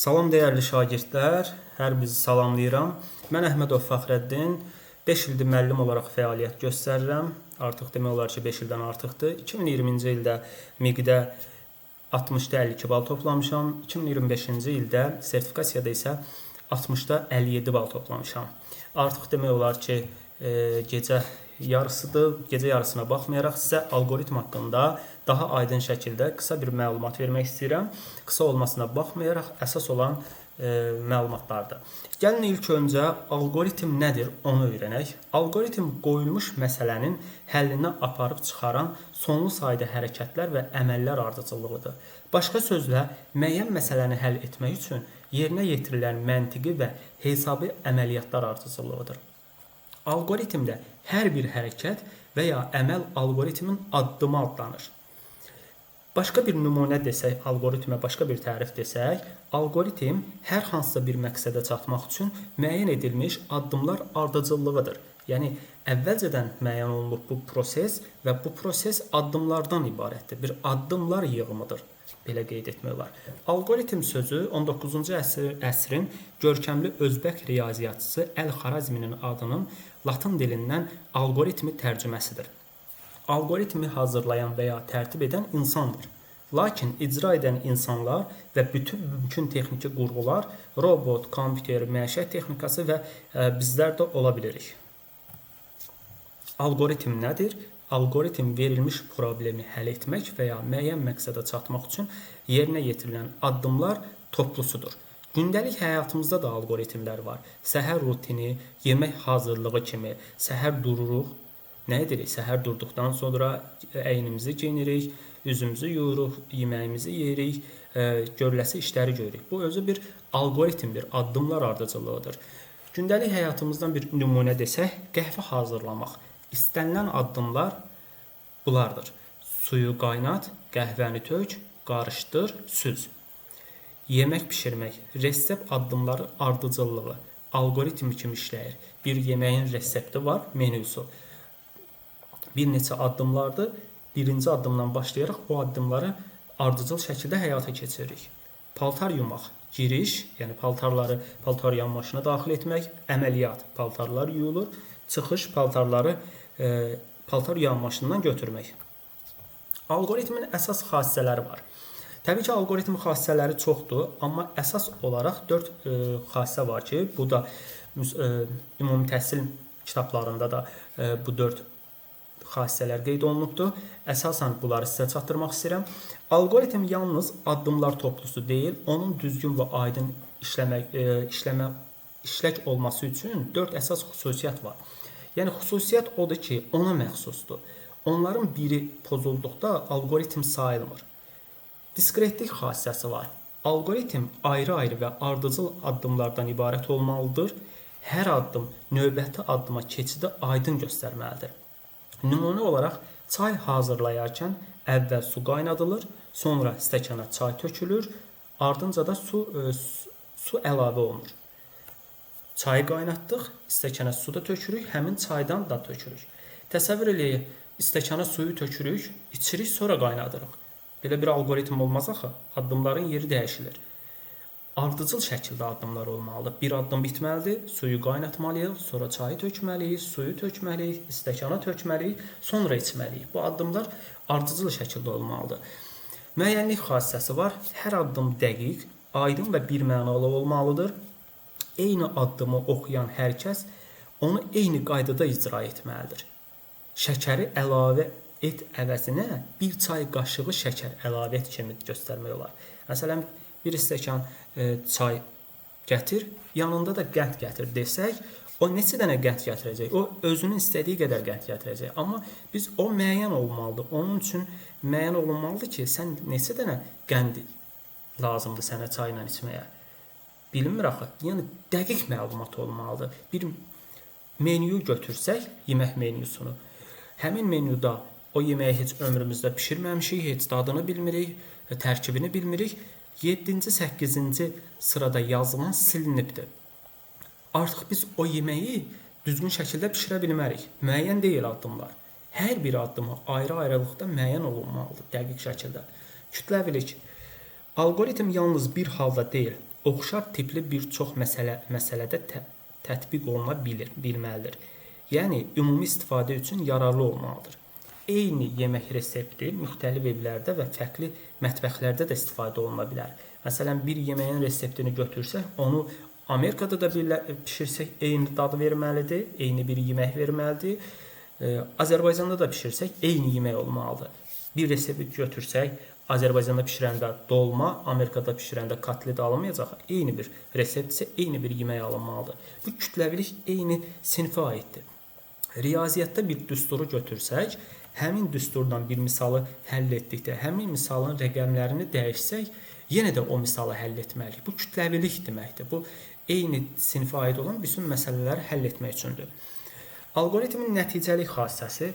Salam dəyərli şagirdlər, hər bizi salamlayıram. Mən Əhmədov Fəxrəddin, 5 ildir müəllim olaraq fəaliyyət göstərirəm. Artıq demək olar ki, 5 ildən artıqdır. 2020-ci ildə MİQ-də 60-da 52 bal toplamışam. 2025-ci ildə sertifikasiyada isə 60-da 57 bal toplamışam. Artıq demək olar ki, gecə yarısıdır. Gecə yarısına baxmayaraq sizə algoritm haqqında daha aydın şəkildə qısa bir məlumat vermək istəyirəm. Qısa olmasına baxmayaraq əsas olan məlumatlardır. Gəlin ilk öncə algoritm nədir onu öyrənək. Algoritm qoyulmuş məsələnin həllinə aparıb çıxaran sonlu sayda hərəkətlər və əməllər ardıcıllığıdır. Başqa sözlə, müəyyən məsələni həll etmək üçün yerinə yetirilən məntiqi və hesabi əməliyyatlar ardıcıllığıdır. Algoritmdə hər bir hərəkət və ya əməl algoritmin addımı adlanır. Başqa bir nümunə desək, algoritmə başqa bir tərif desək, algoritm hər hansısa bir məqsədə çatmaq üçün müəyyən edilmiş addımlar ardıcıllığıdır. Yəni, əvvəlcədən müəyyən olunub bu proses və bu proses addımlardan ibarətdir. Bir addımlar yığımıdır. Belə qeyd etmək olar. Algoritm sözü 19-cu əsrin görkəmli özbək riyaziyyatçısı Əl-Xarazminin adının latın dilindən algoritmi tərcüməsidir. Algoritmi hazırlayan və ya tərtib edən insandır. Lakin icra edən insanlar və bütün mümkün texniki qurğular, robot, kompüter, məişət texnikası və bizlər də ola bilirik. Algoritm nədir? Algoritm verilmiş problemi həll etmək və ya müəyyən məqsədə çatmaq üçün yerinə yetirilən addımlar toplusudur. Gündəlik həyatımızda da algoritmlər var. Səhər rutini, yemək hazırlığı kimi, səhər dururuq. Nə edirik? Səhər durduqdan sonra əynimizi geyinirik, üzümüzü yuyuruq, yeməyimizi yeyirik, görüləsi işləri görürük. Bu özü bir algoritmdir, addımlar ardıcıllığıdır. Gündəlik həyatımızdan bir nümunə desək, qəhvə hazırlamaq. İstənilən addımlar bunlardır. Suyu qaynat, qəhvəni tök, qarışdır, süz. Yemək bişirmək, resept addımları ardıcıllığı, algoritm kimi işləyir. Bir yeməyin resepti var, menüsü. Bir neçə addımlardır. Birinci addımdan başlayaraq bu addımları ardıcıl şəkildə həyata keçiririk. Paltar yumaq, giriş, yəni paltar yuyan maşına daxil etmək, əməliyyat, paltarlar yuyulur, çıxış, paltarları paltar yuyan maşından götürmək. Algoritmin əsas xassələri var. Təbii ki, algoritmin xassələri çoxdur, amma əsas olaraq 4 xassə var ki, bu da ümumi təhsil kitablarında da bu 4 xassələr qeyd olunubdur. Əsasən bunları sizə çatdırmaq istəyirəm. Algoritm yalnız addımlar toplusu deyil, onun düzgün və aydın işlək olması üçün 4 əsas xüsusiyyət var. Yəni, xüsusiyyət odur ki, ona məxsusdur. Onların biri pozulduqda algoritm sayılmır. Diskretlik xassəsi var. Algoritm ayrı-ayrı və ardıcıl addımlardan ibarət olmalıdır. Hər addım növbəti addıma keçidi aydın göstərməlidir. Nümunə olaraq, çay hazırlayarkən əvvəl su qaynadılır, sonra stəkana çay tökülür, ardınca da su əlavə olunur. Çayı qaynatdıq, stəkana su da tökürük, həmin çaydan da tökürük. Təsəvvür eləyək, stəkana suyu tökürük, içirik, sonra qaynadırıq. Belə bir algoritm olmaz axı, addımların yeri dəyişilir. Ardıcıl şəkildə addımlar olmalıdır. Bir addım bitməlidir, suyu qaynatmalıyıq, sonra çayı tökməliyik, suyu tökməliyik, stəkana tökməliyik, sonra içməliyik. Bu addımlar ardıcıl şəkildə olmalıdır. Müəyyənlik xassəsi var, hər addım dəqiq, aydın və birmənalı olmalıdır. Eyni addımı oxuyan hər kəs onu eyni qaydada icra etməlidir. Şəkəri əlavə et əvəzinə bir çay qaşığı şəkər əlavə et kimi göstərmək olar. Məsələn, bir stəkan çay gətir, yanında da qənd gətir desək, o neçə dənə qənd gətirəcək? O özünün istədiyi qədər qənd gətirəcək. Amma biz o müəyyən olmalıdır. Onun üçün müəyyən olunmalıdır ki, sən neçə dənə qənd lazımdır sənə çayla içməyə? Bilinmir axı. Yəni, dəqiq məlumat olmalıdır. Bir menyu götürsək, yemək menyusunu, həmin menyuda o yeməyi heç ömrümüzdə pişirməmişik, heç dadını bilmirik, tərkibini bilmirik. 7-ci, 8-ci sırada yazılan silinibdir. Artıq biz o yeməyi düzgün şəkildə pişirə bilmərik. Müəyyən deyil addımlar. Hər bir addımı ayrı-ayrılıqda müəyyən olunmalıdır, dəqiq şəkildə. Kütləvilik. Algoritm yalnız bir halda deyil, oxşar tipli bir çox məsələdə tətbiq oluna bilməlidir. Yəni ümumi istifadə üçün yararlı olmalıdır. Eyni yemək resepti müxtəlif evlərdə və fərqli mətbəxlərdə də istifadə oluna bilər. Məsələn, bir yeməyin reseptini götürsək, onu Amerikada da bişirsək eyni dadı verməlidir, eyni bir yemək verməlidir. Azərbaycanda da bişirsək eyni yemək olmalıdır. Bir resepti götürsək, Azərbaycanda bişirəndə dolma, Amerikada bişirəndə kotlet alınmayacaq. Eyni bir resept isə eyni bir yemək alınmalıdır. Bu kütləvilik eyni sinfə aiddir. Riyaziyyatda bir düsturu götürsək, həmin düsturdan bir misalı həll etdikdə, həmin misalın rəqəmlərini dəyişsək, yenə də o misalı həll etməliyik. Bu kütləvilik deməkdir. Bu eyni sinfə aid olan bütün məsələləri həll etmək üçündür. Alqoritmin nəticəlik xassəsi,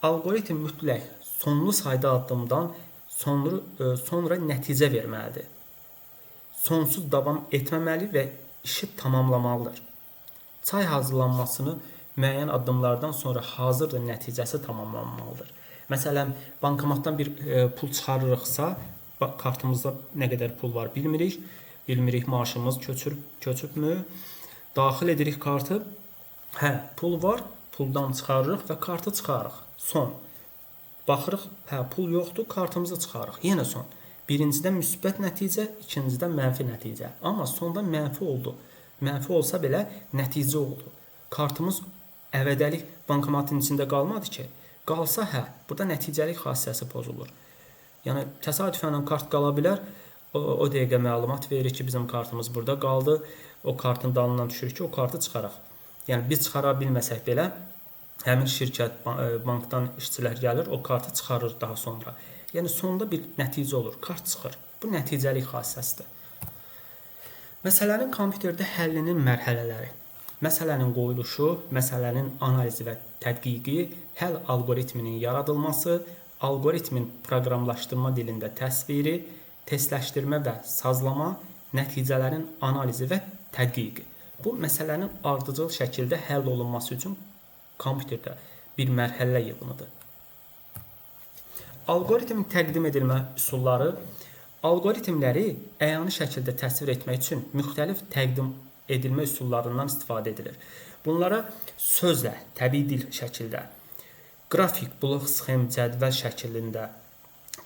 alqoritm mütləq sonlu sayda addımdan sonra nəticə verməlidir. Sonsuz davam etməməli və işi tamamlamalıdır. Çay hazırlanmasını müəyyən addımlardan sonra hazırdır nəticəsi tamamlanmalıdır. Məsələn, bankomatdan bir pul çıxarırıqsa, kartımızda nə qədər pul var bilmirik. Bilmirik maaşımız köçübmü? Daxil edirik kartı. Pul var, puldan çıxarırıq və kartı çıxarırıq. Son. Baxırıq, pul yoxdur, kartımızı çıxarırıq. Yenə son. Birincidə müsbət nəticə, ikincidə mənfi nəticə. Amma sonda mənfi oldu. Mənfi olsa belə nəticə oldu. Kartımız əvədəlik bankomatın içində qalmadı ki. Qalsa, burada nəticəlik xassəsi pozulur. Yəni, təsadüfən kart qala bilər, o dəqiqə məlumat verir ki, bizim kartımız burada qaldı. O kartın dalından düşürük ki, o kartı çıxaraq. Yəni, biz çıxara bilməsək belə, həmin şirkət, bankdan işçilər gəlir, o kartı çıxarır daha sonra. Yəni, sonda bir nəticə olur, kart çıxır. Bu nəticəlik xassəsidir. Məsələnin kompüterdə həllinin mərhələləri. Məsələnin qoyuluşu, məsələnin analizi və tədqiqi, həll alqoritminin yaradılması, alqoritmin proqramlaşdırma dilində təsviri, testləşdirmə və sazlama, nəticələrin analizi və tədqiqi. Bu, məsələnin ardıcıl şəkildə həll olunması üçün kompüterdə bir mərhələ yığınıdır. Alqoritmin təqdim edilmə üsulları alqoritmləri əyani şəkildə təsvir etmək üçün müxtəlif təqdim edilmə üsullarından istifadə edilir. Bunlara sözlə, təbii dil şəkildə, qrafik, blok, sxem, cədvəl şəklində,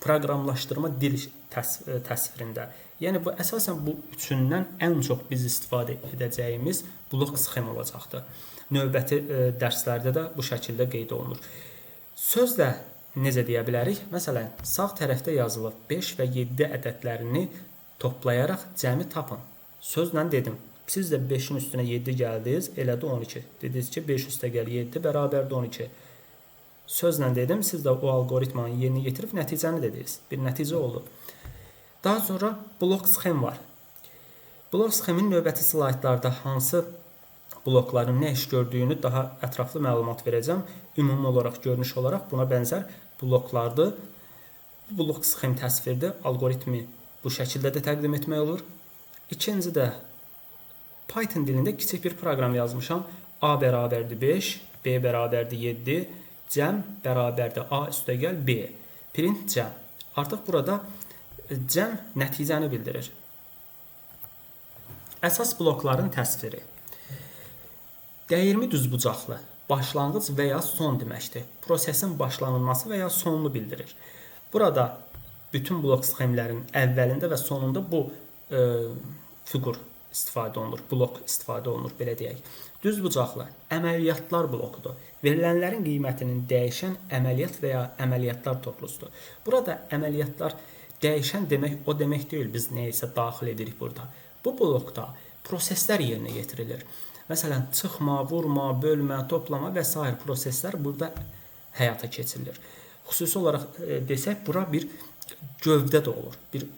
proqramlaşdırma dil təsvirində. Yəni, əsasən bu üçündən ən çox biz istifadə edəcəyimiz blok, sxem olacaqdır. Növbəti dərslərdə də bu şəkildə qeyd olunur. Sözlə necə deyə bilərik? Məsələn, sağ tərəfdə yazılıb 5 və 7 ədədlərini toplayaraq cəmi tapın. Sözlə dedim. Siz də 5-in üstünə 7 gəldiniz, elədi 12. Dediniz ki, 5 üstə gəl 7 bərabərdir 12. Sözlə dedim, siz də o algoritmanı yerinə yetirib nəticəni dediniz. Bir nəticə oldu. Daha sonra blok sxem var. Blok sxemin növbəti slaydlarda hansı blokların nə iş gördüyünü daha ətraflı məlumat verəcəm. Ümumi olaraq, görünüş olaraq buna bənzər bloklardır. Bu blok sxem təsvirdə algoritmi bu şəkildə də təqdim etmək olur. İkinci də Python dilində kiçik bir proqram yazmışam. A bərabərdir 5, B bərabərdir 7, cəm bərabərdir A üstəgəl B. Print cəm. Artıq burada cəm nəticəni bildirir. Əsas blokların təsviri. Dəyirmi düzbucaqlı, başlanğıc və ya son deməkdir. Prosesin başlanılması və ya sonunu bildirir. Burada bütün blok sxemlərin əvvəlində və sonunda bu fiqur istifadə olunur, blok istifadə olunur, belə deyək. Düzbucaqlı, əməliyyatlar blokudur. Verilənlərin qiymətinin dəyişən əməliyyat və ya əməliyyatlar toplusudur. Burada əməliyyatlar dəyişən demək o demək deyil, biz nəyisə daxil edirik burada. Bu blokda proseslər yerinə yetirilir. Məsələn, çıxma, vurma, bölmə, toplama və s. proseslər burada həyata keçirilir. Xüsusi olaraq desək, bura bir gövdə də olur. Bir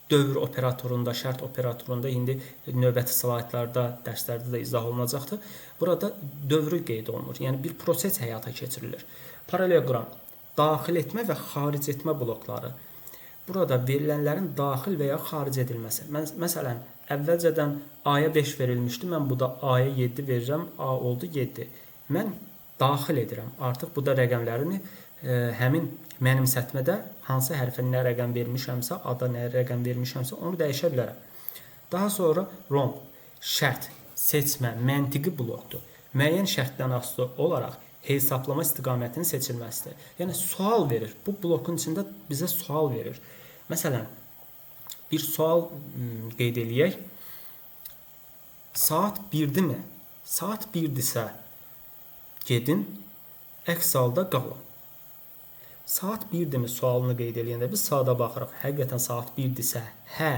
dövr operatorunda, şərt operatorunda indi növbəti slaydlarda, dərslərdə də izah olunacaqdır. Burada dövrü qeyd olunur. Yəni, bir proses həyata keçirilir. Paraleloqram, daxil etmə və xaric etmə blokları. Burada verilənlərin daxil və ya xaric edilməsi. Məsələn, əvvəlcədən A-ya 5 verilmişdi, mən bu da A-ya 7 verirəm, A oldu 7. Mən daxil edirəm. Artıq bu da rəqəmlərini həmin mənimsətmədə hansı hərfə nə rəqəm vermişəmsə, A-da nə rəqəm vermişəmsə, onu dəyişə bilərəm. Daha sonra romb, şərt, seçmə, məntiqi blokdur. Müəyyən şərtdən asılı olaraq hesablama istiqamətinin seçilməsidir. Yəni sual verir. Bu blokun içində bizə sual verir. Məsələn, bir sual qeyd eləyək. Saat 1-dirmi? Saat 1-dirsə gedin, əks halda qalın. Saat 1-dirmi sualını qeyd eləyəndə biz saata baxırıq. Həqiqətən saat 1-dirsə hə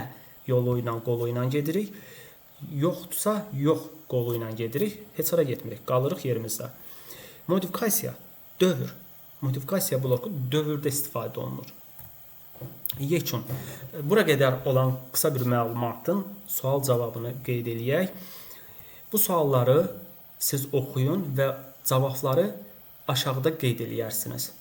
yolu ilə, qolu ilə gedirik. Yoxdursa yox qolu ilə gedirik. Heç hara getmirik. Qalırıq yerimizdə. Modifikasiya, dövr. Modifikasiya bloku dövrdə istifadə olunur. Yekun. Bura qədər olan qısa bir məlumatın sual cavabını qeyd eləyək. Bu sualları siz oxuyun və cavabları aşağıda qeyd eləyərsiniz.